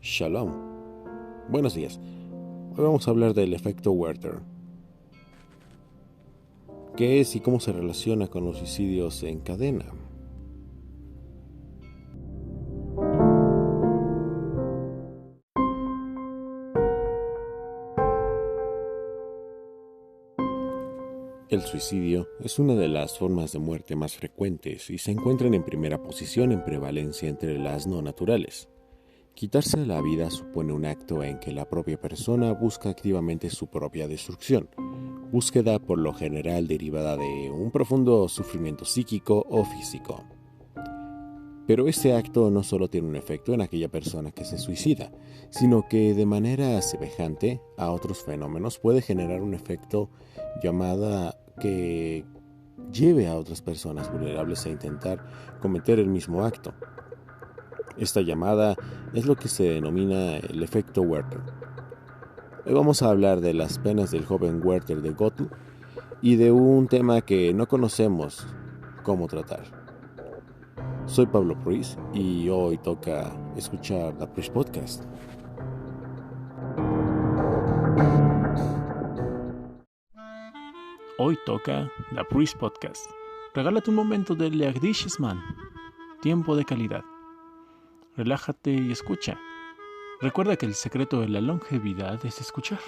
Shalom. Buenos días. Hoy vamos a hablar del efecto Werther. ¿Qué es y cómo se relaciona con los suicidios en cadena? El suicidio es una de las formas de muerte más frecuentes y se encuentran en primera posición en prevalencia entre las no naturales. Quitarse la vida supone un acto en que la propia persona busca activamente su propia destrucción, búsqueda por lo general derivada de un profundo sufrimiento psíquico o físico. Pero este acto no solo tiene un efecto en aquella persona que se suicida, sino que de manera semejante a otros fenómenos puede generar un efecto llamada que lleve a otras personas vulnerables a intentar cometer el mismo acto. Esta llamada es lo que se denomina el efecto Werther. Hoy vamos a hablar de las penas del joven Werther de Gotham y de un tema que no conocemos cómo tratar. Soy Pablo Pruis y hoy toca escuchar The Pruis Podcast. Hoy toca The Priest Podcast. Regálate un momento de Leagdishman. Tiempo de calidad. Relájate y escucha. Recuerda que el secreto de la longevidad es escuchar.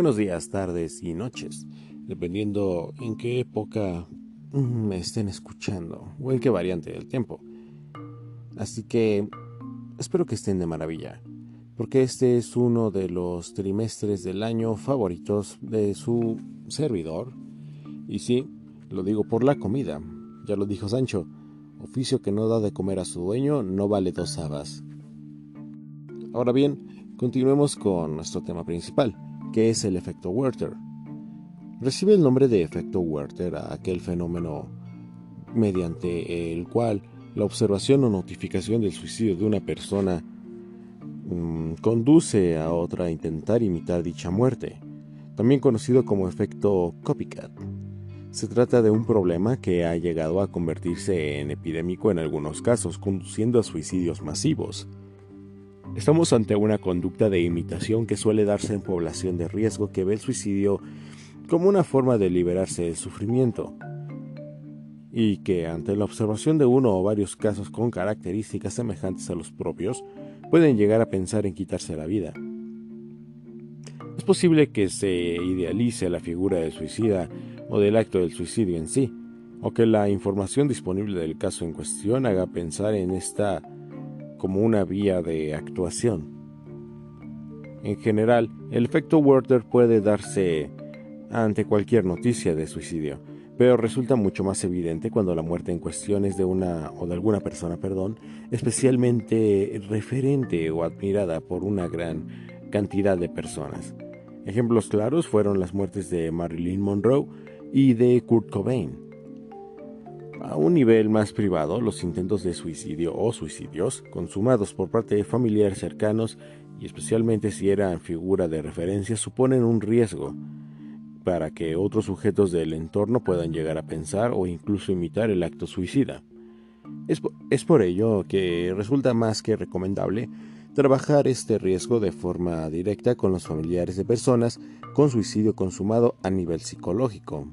Buenos días, tardes y noches, dependiendo en qué época me estén escuchando o en qué variante del tiempo. Así que espero que estén de maravilla, porque este es uno de los trimestres del año favoritos de su servidor. Y sí, lo digo por la comida. Ya lo dijo Sancho, oficio que no da de comer a su dueño no vale 2 habas. Ahora bien, continuemos con nuestro tema principal, que es el efecto Werther. Recibe el nombre de efecto Werther a aquel fenómeno mediante el cual la observación o notificación del suicidio de una persona conduce a otra a intentar imitar dicha muerte, también conocido como efecto copycat. Se trata de un problema que ha llegado a convertirse en epidémico en algunos casos, conduciendo a suicidios masivos. Estamos ante una conducta de imitación que suele darse en población de riesgo que ve el suicidio como una forma de liberarse del sufrimiento, y que ante la observación de uno o varios casos con características semejantes a los propios, pueden llegar a pensar en quitarse la vida. Es posible que se idealice la figura del suicida o del acto del suicidio en sí, o que la información disponible del caso en cuestión haga pensar en esta como una vía de actuación. En general, el efecto Werther puede darse ante cualquier noticia de suicidio, pero resulta mucho más evidente cuando la muerte en cuestión es de alguna persona, especialmente referente o admirada por una gran cantidad de personas. Ejemplos claros fueron las muertes de Marilyn Monroe y de Kurt Cobain. A un nivel más privado, los intentos de suicidio o suicidios consumados por parte de familiares cercanos, y especialmente si eran figura de referencia, suponen un riesgo para que otros sujetos del entorno puedan llegar a pensar o incluso imitar el acto suicida. Es por ello que resulta más que recomendable trabajar este riesgo de forma directa con los familiares de personas con suicidio consumado a nivel psicológico.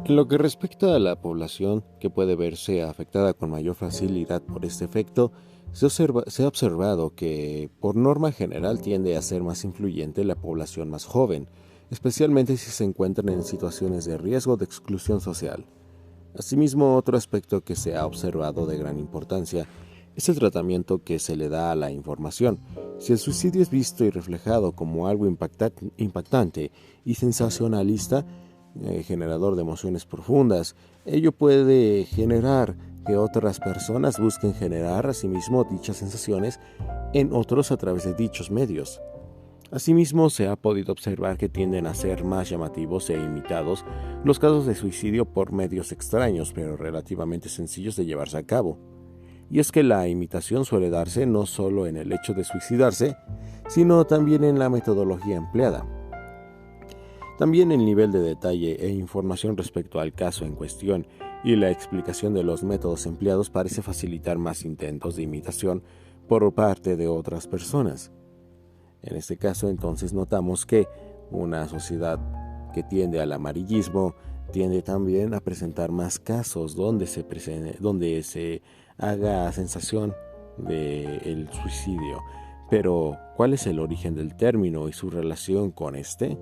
En lo que respecta a la población que puede verse afectada con mayor facilidad por este efecto, se ha observado que, por norma general, tiende a ser más influyente la población más joven, especialmente si se encuentran en situaciones de riesgo de exclusión social. Asimismo, otro aspecto que se ha observado de gran importancia es el tratamiento que se le da a la información. Si el suicidio es visto y reflejado como algo impactante y sensacionalista, generador de emociones profundas, ello puede generar que otras personas busquen generar asimismo dichas sensaciones en otros a través de dichos medios. Asimismo, se ha podido observar que tienden a ser más llamativos e imitados los casos de suicidio por medios extraños, pero relativamente sencillos de llevarse a cabo. Y es que la imitación suele darse no solo en el hecho de suicidarse, sino también en la metodología empleada. También el nivel de detalle e información respecto al caso en cuestión y la explicación de los métodos empleados parece facilitar más intentos de imitación por parte de otras personas. En este caso, entonces, notamos que una sociedad que tiende al amarillismo tiende también a presentar más casos donde se haga sensación del suicidio. Pero, ¿cuál es el origen del término y su relación con este?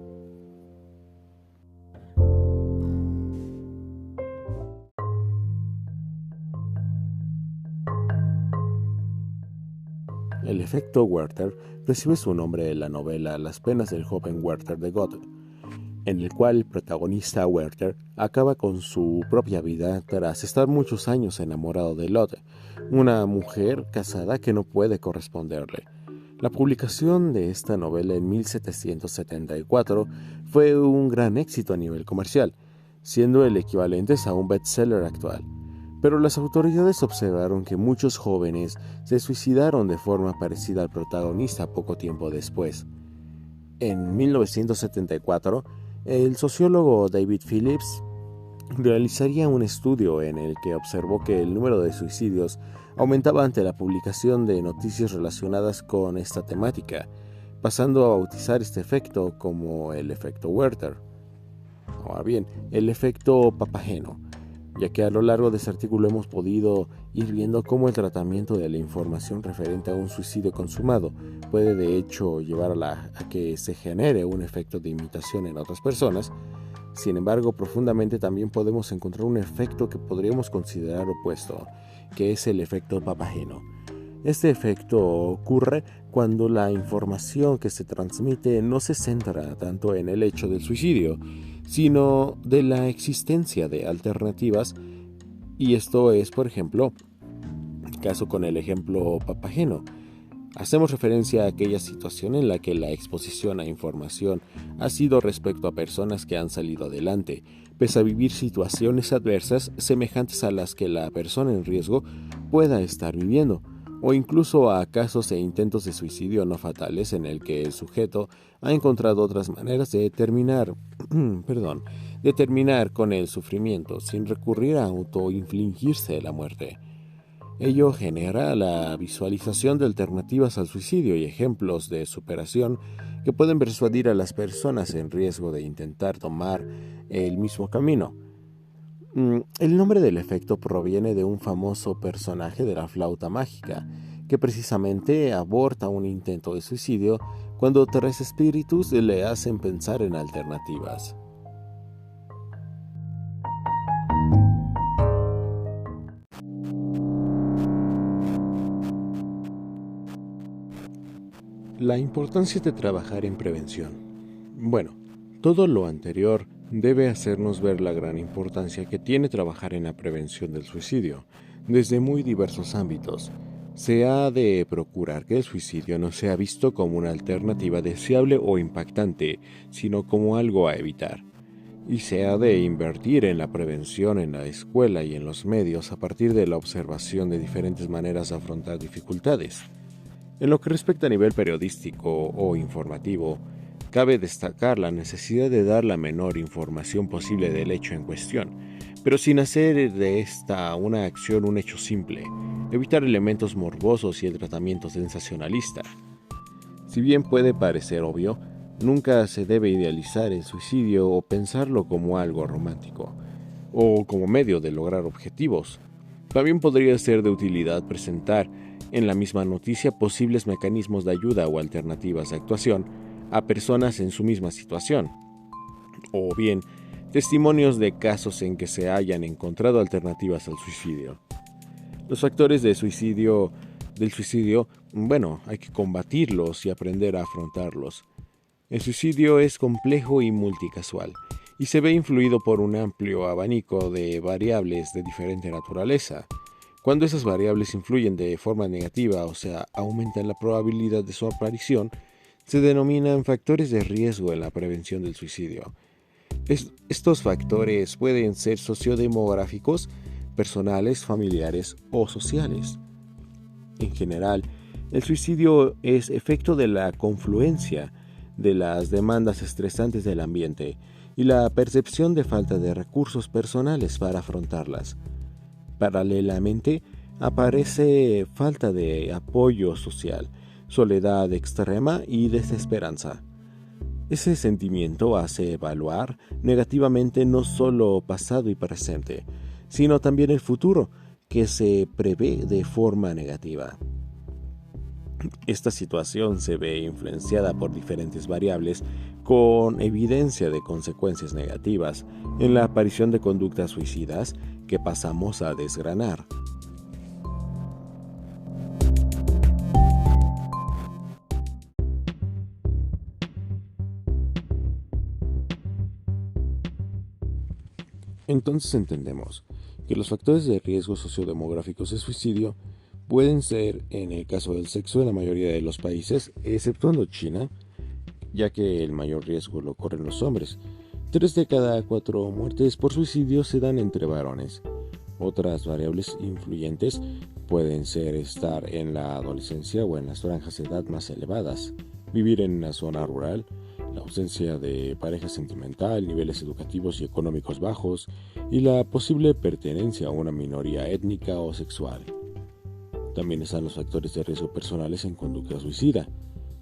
El efecto Werther recibe su nombre de la novela Las penas del joven Werther de Goethe, en el cual el protagonista Werther acaba con su propia vida tras estar muchos años enamorado de Lotte, una mujer casada que no puede corresponderle. La publicación de esta novela en 1774 fue un gran éxito a nivel comercial, siendo el equivalente a un bestseller actual. Pero las autoridades observaron que muchos jóvenes se suicidaron de forma parecida al protagonista poco tiempo después. En 1974, el sociólogo David Phillips realizaría un estudio en el que observó que el número de suicidios aumentaba ante la publicación de noticias relacionadas con esta temática, pasando a bautizar este efecto como el efecto Werther. Ahora bien, el efecto Papageno, ya que a lo largo de este artículo hemos podido ir viendo cómo el tratamiento de la información referente a un suicidio consumado puede de hecho llevar a que se genere un efecto de imitación en otras personas. Sin embargo, profundamente también podemos encontrar un efecto que podríamos considerar opuesto, que es el efecto Papageno. Este efecto ocurre cuando la información que se transmite no se centra tanto en el hecho del suicidio, sino de la existencia de alternativas, y esto es, por ejemplo, el caso con el ejemplo Papageno. Hacemos referencia a aquella situación en la que la exposición a información ha sido respecto a personas que han salido adelante, pese a vivir situaciones adversas semejantes a las que la persona en riesgo pueda estar viviendo, o incluso a casos e intentos de suicidio no fatales en el que el sujeto ha encontrado otras maneras de terminar con el sufrimiento sin recurrir a autoinfligirse la muerte. Ello genera la visualización de alternativas al suicidio y ejemplos de superación que pueden persuadir a las personas en riesgo de intentar tomar el mismo camino. El nombre del efecto proviene de un famoso personaje de la flauta mágica, que precisamente aborta un intento de suicidio cuando tres espíritus le hacen pensar en alternativas. La importancia de trabajar en prevención. Bueno, todo lo anterior debe hacernos ver la gran importancia que tiene trabajar en la prevención del suicidio, desde muy diversos ámbitos. Se ha de procurar que el suicidio no sea visto como una alternativa deseable o impactante, sino como algo a evitar. Y se ha de invertir en la prevención en la escuela y en los medios a partir de la observación de diferentes maneras de afrontar dificultades. En lo que respecta a nivel periodístico o informativo, cabe destacar la necesidad de dar la menor información posible del hecho en cuestión, pero sin hacer de esta una acción un hecho simple, evitar elementos morbosos y el tratamiento sensacionalista. Si bien puede parecer obvio, nunca se debe idealizar el suicidio o pensarlo como algo romántico, o como medio de lograr objetivos. También podría ser de utilidad presentar en la misma noticia posibles mecanismos de ayuda o alternativas de actuación a personas en su misma situación, o bien testimonios de casos en que se hayan encontrado alternativas al suicidio. Los factores del suicidio, hay que combatirlos y aprender a afrontarlos. El suicidio es complejo y multicasual, y se ve influido por un amplio abanico de variables de diferente naturaleza. Cuando esas variables influyen de forma negativa, o sea, aumentan la probabilidad de su aparición, se denominan factores de riesgo en la prevención del suicidio. Estos factores pueden ser sociodemográficos, personales, familiares o sociales. En general, el suicidio es efecto de la confluencia de las demandas estresantes del ambiente y la percepción de falta de recursos personales para afrontarlas. Paralelamente, aparece falta de apoyo social, soledad extrema y desesperanza. Ese sentimiento hace evaluar negativamente no solo pasado y presente, sino también el futuro, que se prevé de forma negativa. Esta situación se ve influenciada por diferentes variables con evidencia de consecuencias negativas en la aparición de conductas suicidas que pasamos a desgranar. Entonces entendemos que los factores de riesgo sociodemográficos de suicidio pueden ser, en el caso del sexo, en la mayoría de los países, exceptuando China, ya que el mayor riesgo lo corren los hombres. 3 de cada 4 muertes por suicidio se dan entre varones. Otras variables influyentes pueden ser estar en la adolescencia o en las franjas de edad más elevadas, vivir en una zona rural, la ausencia de pareja sentimental, niveles educativos y económicos bajos y la posible pertenencia a una minoría étnica o sexual. También están los factores de riesgo personales en conducta suicida,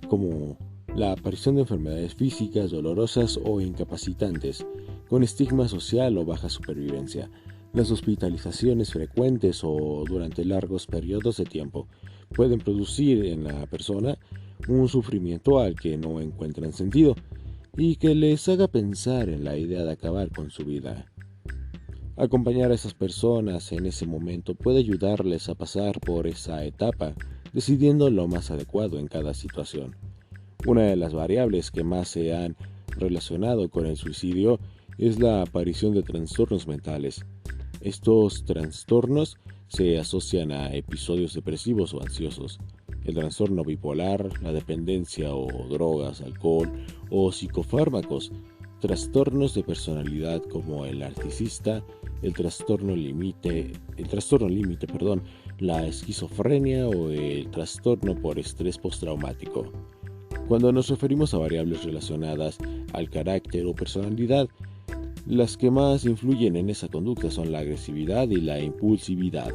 como la aparición de enfermedades físicas dolorosas o incapacitantes, con estigma social o baja supervivencia, Las hospitalizaciones frecuentes o durante largos periodos de tiempo pueden producir en la persona un sufrimiento al que no encuentran sentido y que les haga pensar en la idea de acabar con su vida. Acompañar a esas personas en ese momento puede ayudarles a pasar por esa etapa, decidiendo lo más adecuado en cada situación. Una de las variables que más se han relacionado con el suicidio es la aparición de trastornos mentales. Estos trastornos se asocian a episodios depresivos o ansiosos. El trastorno bipolar, la dependencia o drogas, alcohol o psicofármacos, trastornos de personalidad como el narcisista, el trastorno límite, la esquizofrenia o el trastorno por estrés postraumático. Cuando nos referimos a variables relacionadas al carácter o personalidad, las que más influyen en esa conducta son la agresividad y la impulsividad.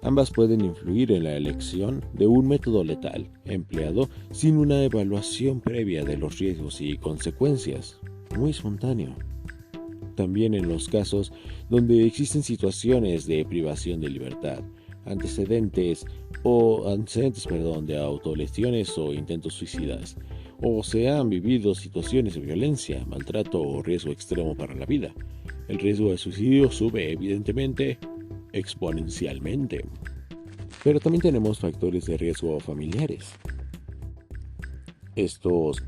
Ambas pueden influir en la elección de un método letal, empleado sin una evaluación previa de los riesgos y consecuencias, muy espontáneo. También en los casos donde existen situaciones de privación de libertad, antecedentes de autolesiones o intentos suicidas, o se han vivido situaciones de violencia, maltrato o riesgo extremo para la vida. El riesgo de suicidio sube evidentemente exponencialmente. Pero también tenemos factores de riesgo familiares. Estos,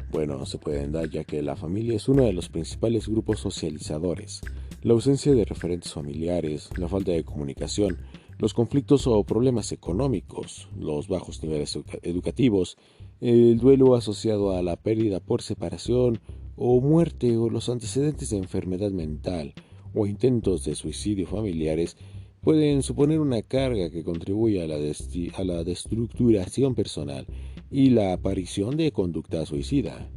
se pueden dar ya que la familia es uno de los principales grupos socializadores. La ausencia de referentes familiares, la falta de comunicación, los conflictos o problemas económicos, los bajos niveles educativos, el duelo asociado a la pérdida por separación o muerte o los antecedentes de enfermedad mental o intentos de suicidio familiares pueden suponer una carga que contribuye a la destructuración personal y la aparición de conducta suicida.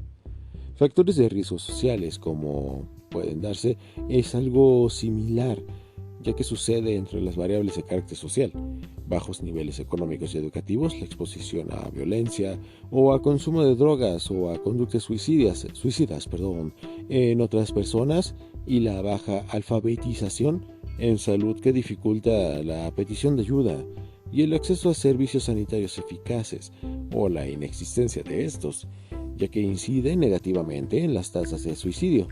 Factores de riesgo sociales como pueden darse es algo similar, ya que sucede entre las variables de carácter social, bajos niveles económicos y educativos, la exposición a violencia o a consumo de drogas o a conductas suicidas en otras personas y la baja alfabetización en salud que dificulta la petición de ayuda y el acceso a servicios sanitarios eficaces o la inexistencia de estos, ya que incide negativamente en las tasas de suicidio.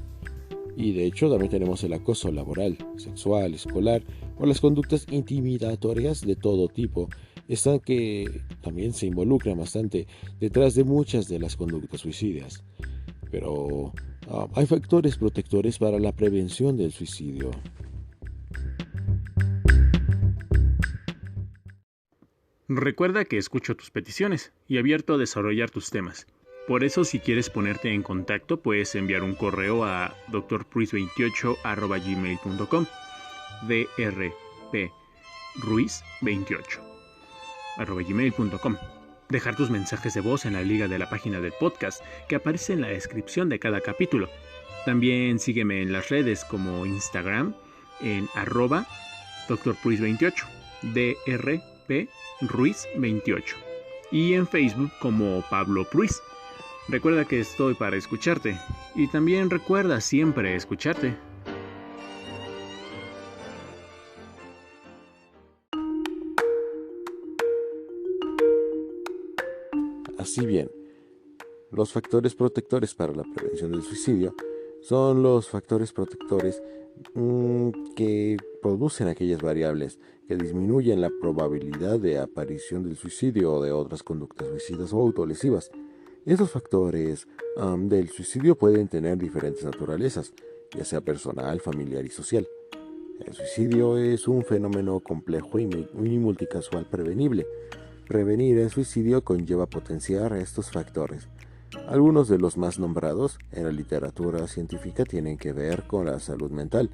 Y de hecho también tenemos el acoso laboral, sexual, escolar o las conductas intimidatorias de todo tipo, están que también se involucran bastante detrás de muchas de las conductas suicidas. Pero hay factores protectores para la prevención del suicidio. Recuerda que escucho tus peticiones y abierto a desarrollar tus temas. Por eso, si quieres ponerte en contacto, puedes enviar un correo a drpriest28@gmail.com, drpruiz28@gmail.com. Dejar tus mensajes de voz en la liga de la página del podcast que aparece en la descripción de cada capítulo. También sígueme en las redes como Instagram en @drpriest28, drpruiz28, y en Facebook como Pablo Pruiz. Recuerda que estoy para escucharte y también recuerda siempre escucharte. Así bien, los factores protectores para la prevención del suicidio son los factores protectores que producen aquellas variables que disminuyen la probabilidad de aparición del suicidio o de otras conductas suicidas o autolesivas. Estos factores del suicidio pueden tener diferentes naturalezas, ya sea personal, familiar y social. El suicidio es un fenómeno complejo y multicasual prevenible. Prevenir el suicidio conlleva potenciar estos factores. Algunos de los más nombrados en la literatura científica tienen que ver con la salud mental.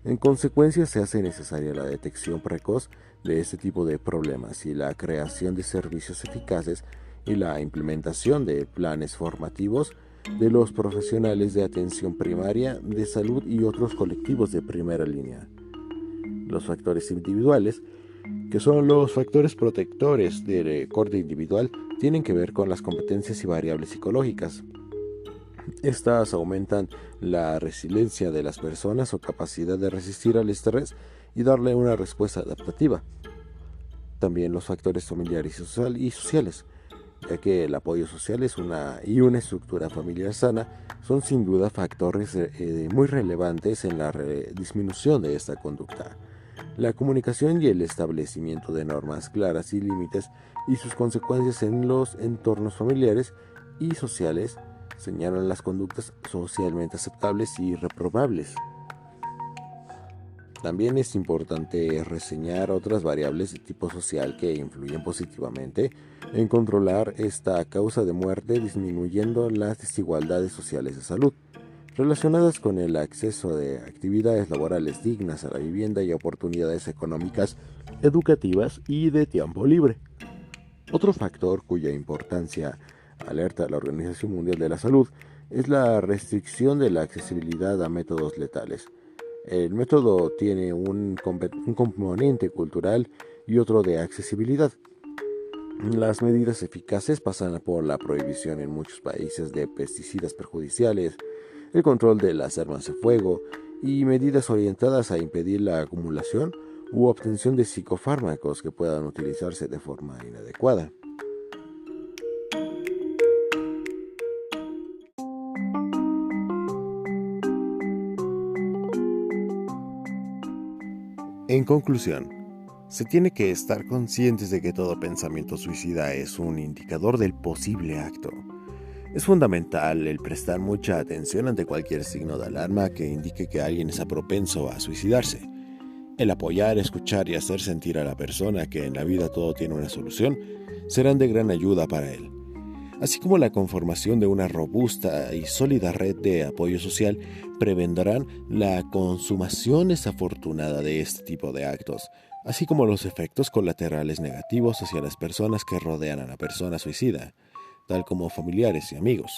En consecuencia, se hace necesaria la detección precoz de este tipo de problemas y la creación de servicios eficaces y la implementación de planes formativos de los profesionales de atención primaria de salud y otros colectivos de primera línea. Los factores individuales, que son los factores protectores del corte individual, tienen que ver con las competencias y variables psicológicas. Estas aumentan la resiliencia de las personas o capacidad de resistir al estrés y darle una respuesta adaptativa. También los factores familiares y sociales, ya que el apoyo social y una estructura familiar sana son sin duda factores muy relevantes en la disminución de esta conducta. La comunicación y el establecimiento de normas claras y límites y sus consecuencias en los entornos familiares y sociales señalan las conductas socialmente aceptables y reprobables. También es importante reseñar otras variables de tipo social que influyen positivamente en controlar esta causa de muerte, disminuyendo las desigualdades sociales de salud relacionadas con el acceso de actividades laborales dignas a la vivienda y oportunidades económicas, educativas y de tiempo libre. Otro factor cuya importancia alerta a la Organización Mundial de la Salud es la restricción de la accesibilidad a métodos letales. El método tiene un componente cultural y otro de accesibilidad. Las medidas eficaces pasan por la prohibición en muchos países de pesticidas perjudiciales, el control de las armas de fuego y medidas orientadas a impedir la acumulación u obtención de psicofármacos que puedan utilizarse de forma inadecuada. En conclusión, se tiene que estar conscientes de que todo pensamiento suicida es un indicador del posible acto. Es fundamental el prestar mucha atención ante cualquier signo de alarma que indique que alguien está propenso a suicidarse. El apoyar, escuchar y hacer sentir a la persona que en la vida todo tiene una solución serán de gran ayuda para él, así como la conformación de una robusta y sólida red de apoyo social prevendrán la consumación desafortunada de este tipo de actos, así como los efectos colaterales negativos hacia las personas que rodean a la persona suicida, tal como familiares y amigos.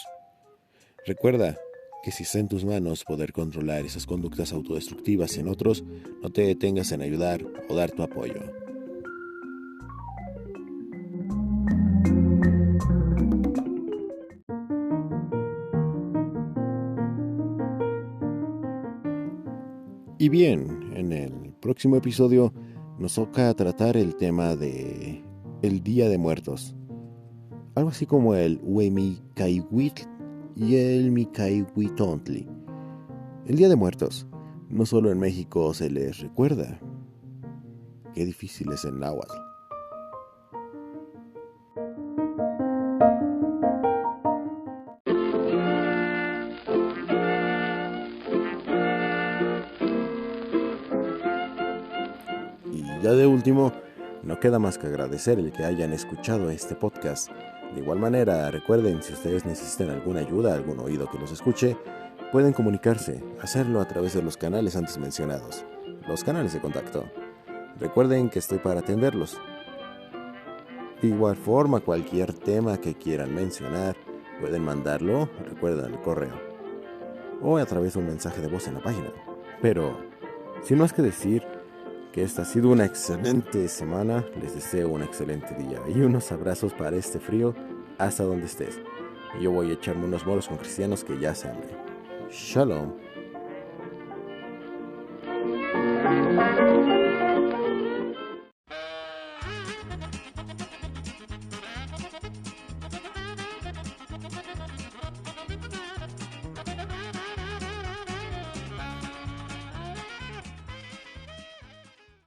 Recuerda que si está en tus manos poder controlar esas conductas autodestructivas en otros, no te detengas en ayudar o dar tu apoyo. Y bien, en el próximo episodio nos toca tratar el tema de el Día de Muertos. Algo así como el Huemicahuitl y el Micahuitontli. El Día de Muertos, no solo en México se les recuerda. Qué difícil es en náhuatl. Y ya de último, no queda más que agradecer el que hayan escuchado este podcast. De igual manera, recuerden, si ustedes necesitan alguna ayuda, algún oído que los escuche, pueden comunicarse, hacerlo a través de los canales antes mencionados, los canales de contacto. Recuerden que estoy para atenderlos. De igual forma, cualquier tema que quieran mencionar, pueden mandarlo, recuerden, el correo, o a través de un mensaje de voz en la página. Pero, sin más que decir, que esta ha sido una excelente semana, les deseo un excelente día y unos abrazos para este frío hasta donde estés. Yo voy a echarme unos moros con cristianos que ya se hambre. Shalom.